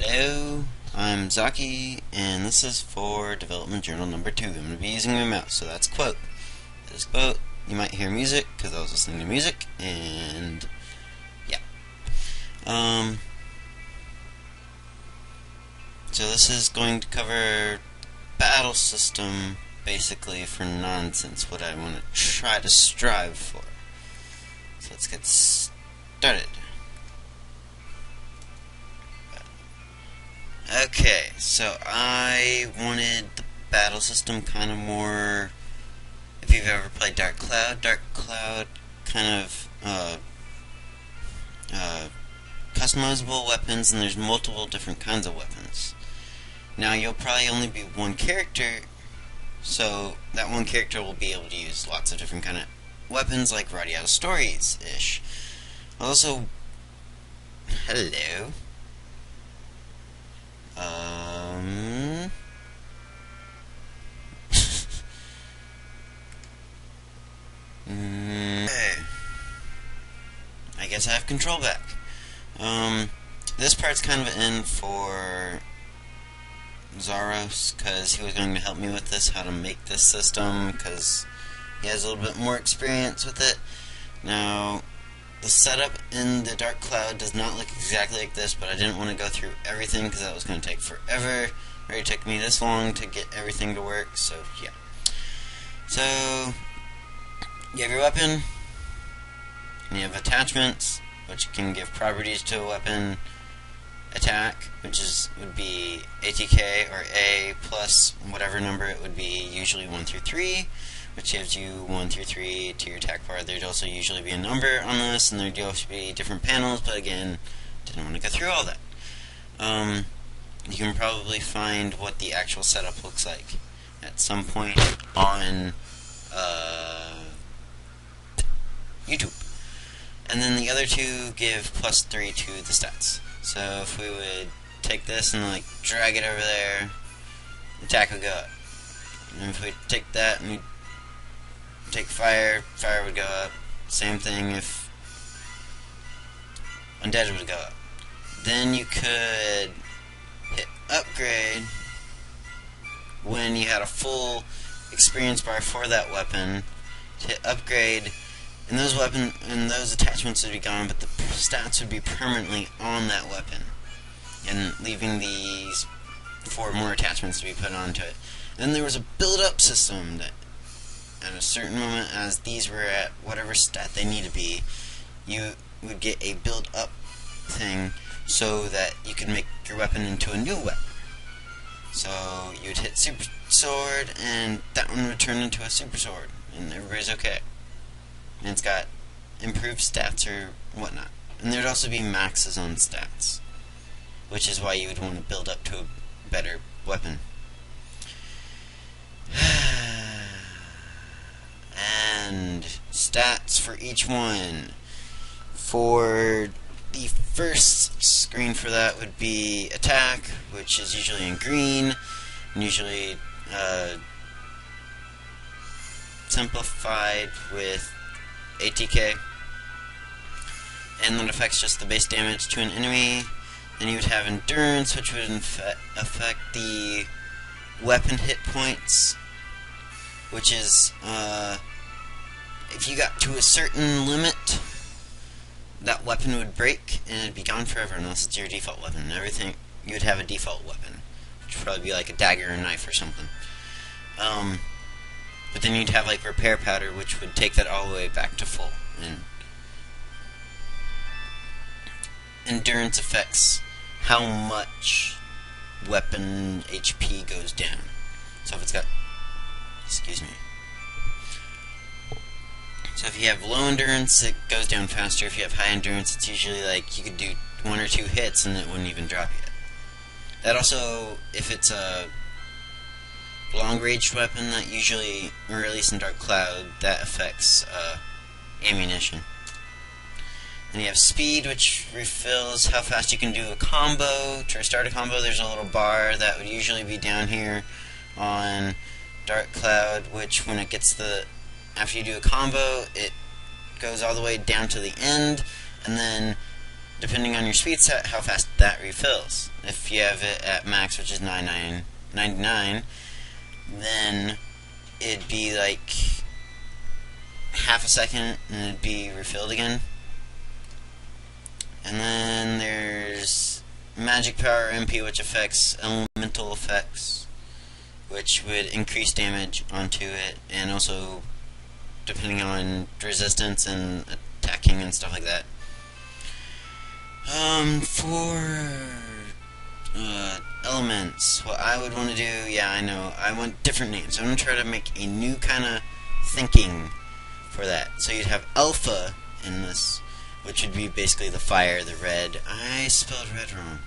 Hello, I'm Zaki, and this is for development journal number 2. I'm going to be using my mouse, so that's quote. This quote, you might hear music, because I was listening to music, and yeah. So this is going to cover battle system, basically, for nonsense, what I want to try to strive for. So let's get started. Okay, so I wanted the battle system kind of more, if you've ever played Dark Cloud kind of customizable weapons, and there's multiple different kinds of weapons. Now you'll probably only be one character, so that one character will be able to use lots of different kind of weapons, like Writing Out Stories-ish. Also, hello. I guess I have control back. This part's kind of in for Zoroz, because he was going to help me with this, how to make this system, because he has a little bit more experience with it. Now, the setup in the Dark Cloud does not look exactly like this, but I didn't want to go through everything because that was going to take forever. It already took me this long to get everything to work, so yeah. So, you have your weapon, and you have attachments, which can give properties to a weapon. Attack, which would be ATK, or A, plus whatever number it would be, usually 1 through 3. Which gives you 1 through 3 to your attack bar. There'd also usually be a number on this, and there'd also be different panels, but again, didn't want to go through all that. You can probably find what the actual setup looks like at some point on YouTube. And then the other two give +3 to the stats. So if we would take this and like drag it over there, the attack would go up. And if we take that and we take fire, fire would go up. Same thing if undead would go up. Then you could hit upgrade when you had a full experience bar for that weapon. Hit upgrade, and those attachments would be gone, but the stats would be permanently on that weapon, and leaving these 4 more attachments to be put onto it. Then there was a build-up system that at a certain moment, as these were at whatever stat they need to be, you would get a build-up thing so that you could make your weapon into a new weapon. So you would hit Super Sword, and that one would turn into a Super Sword, and everybody's okay. And it's got improved stats or whatnot. And there would also be maxes on stats, which is why you would want to build up to a better weapon. And stats for each one. For the first screen for that would be attack, which is usually in green, and usually simplified with ATK, and that affects just the base damage to an enemy. Then you would have endurance, which would affect the weapon hit points, which is if you got to a certain limit, that weapon would break and it'd be gone forever unless it's your default weapon. Everything, you would have a default weapon, which would probably be like a dagger or a knife or something. But then you'd have like repair powder, which would take that all the way back to full. And endurance affects how much weapon HP goes down. So if it's got, excuse me. So if you have low endurance, it goes down faster. If you have high endurance, it's usually like you could do 1 or 2 hits and it wouldn't even drop yet. That also, if it's a long-ranged weapon, that usually, or at least in Dark Cloud, that affects ammunition. Then you have speed, which refills how fast you can do a combo. To start a combo, there's a little bar that would usually be down here on Dark Cloud, which when it gets after you do a combo, it goes all the way down to the end, and then depending on your speed set, how fast that refills. If you have it at max, which is 99, then it'd be like half a second and it'd be refilled again. And then there's Magic Power MP, which affects elemental effects, which would increase damage onto it, and also depending on resistance and attacking and stuff like that. For elements, what I would want to do, yeah, I know, I want different names. I'm going to try to make a new kind of thinking for that. So you'd have Alpha in this, which would be basically the fire, the red. I spelled red wrong.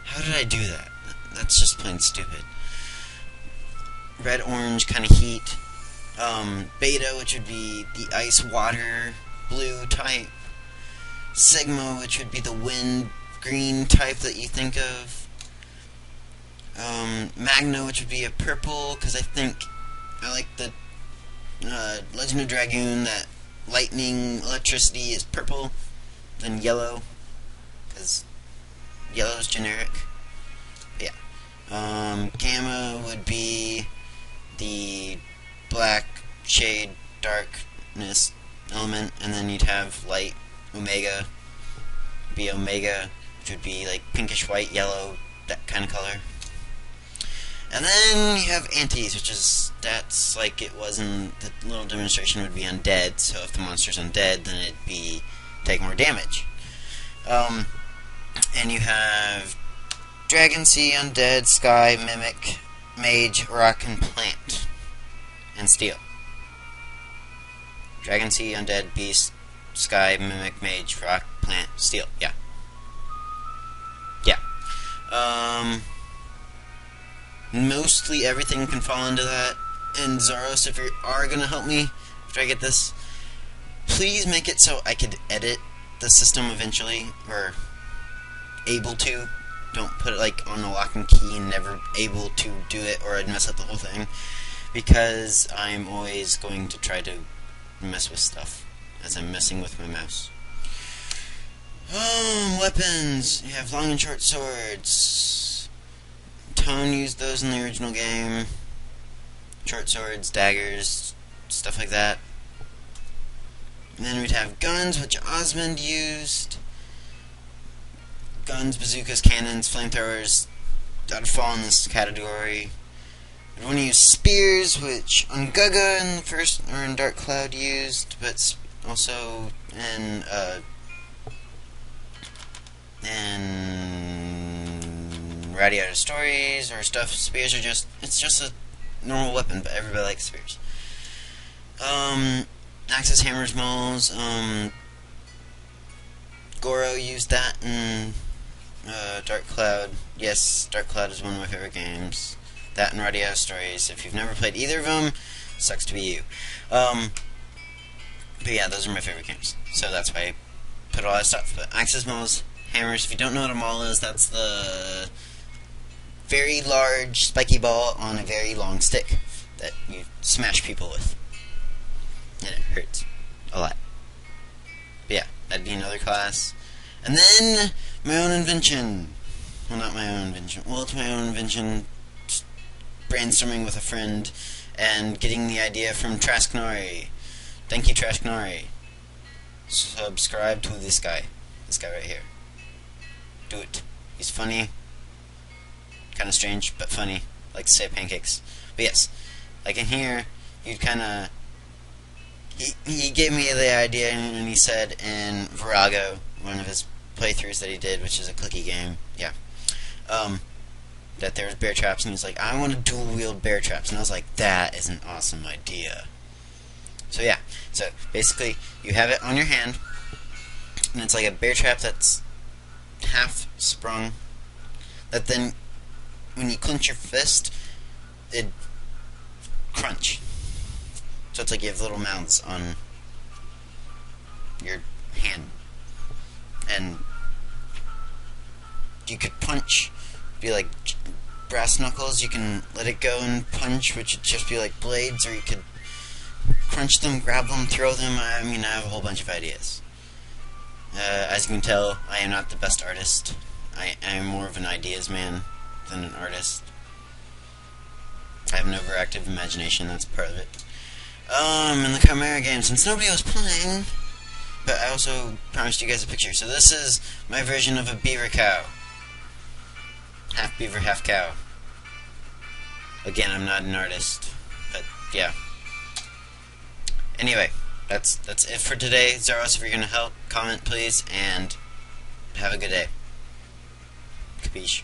How did I do that? That's just plain stupid. Red, orange, kind of heat. Beta, which would be the ice, water, blue type. Sigma, which would be the wind, green type that you think of. Magna, which would be a purple, because I think I like the Legend of Dragoon, that lightning, electricity is purple. Then yellow, because yellow is generic. Yeah. Gamma would be the black shade, darkness element, and then you'd have light. Omega would be Omega, which would be like pinkish white, yellow, that kind of color. And then you have antis, which is, that's like it was in the little demonstration, would be undead. So if the monster's undead, then it'd be take more damage. And you have Dragon, Sea, Undead, Sky, Mimic, Mage, Rock, and Plant, and Steel. Dragon, Sea, Undead, Beast, Sky, Mimic, Mage, Rock, Plant, Steel. Yeah. Mostly everything can fall into that. And Zoroz, if you are going to help me after I get this, please make it so I could edit the system eventually, or able to. Don't put it like on a lock and key and never able to do it, or I'd mess up the whole thing. Because I'm always going to try to mess with stuff as I'm messing with my mouse. Weapons. You have long and short swords. Tone used those in the original game. Short swords, daggers, stuff like that. And then we'd have guns, which Osmond used. Guns, bazookas, cannons, flamethrowers. That would fall in this category. We'd want to use spears, which Unguga in the first, or in Dark Cloud used, but also in Radiator Stories or stuff. Spears are just, it's just a normal weapon, but everybody likes spears. Axes, hammers, mauls. Goro used that in Dark Cloud. Yes, Dark Cloud is one of my favorite games. That and Radiator Stories. If you've never played either of them, sucks to be you. But yeah, those are my favorite games. So that's why I put all that stuff. But axes, mauls, hammers. If you don't know what a maul is, that's the very large spiky ball on a very long stick that you smash people with. And it hurts a lot. But yeah, that'd be another class. And then my own invention. Well, not my own invention. Well, it's my own invention. Just brainstorming with a friend and getting the idea from Trasknori. Thank you, Trasknori. Subscribe to this guy. This guy right here. Do it. He's funny. Kind of strange, but funny. Like to say pancakes. But yes, like in here, you'd kind of... He gave me the idea, and he said in Virago, one of his playthroughs that he did, which is a clicky game, yeah, that there was bear traps, and he's like, I want to dual-wield bear traps, and I was like, that is an awesome idea. So yeah, so basically, you have it on your hand, and it's like a bear trap that's half sprung, that then, when you clench your fist, it crunch. So it's like you have little mouths on your hand. And you could punch, be like brass knuckles, you can let it go and punch, which would just be like blades, or you could crunch them, grab them, throw them. I mean, I have a whole bunch of ideas. As you can tell, I am not the best artist. I am more of an ideas man than an artist. I have an overactive imagination, that's part of it. In the Chimera game, since nobody was playing, but I also promised you guys a picture. So this is my version of a beaver cow. Half beaver, half cow. Again, I'm not an artist, but yeah. Anyway, that's it for today. Zoroz, if you're gonna help, comment please, and have a good day. Capiche?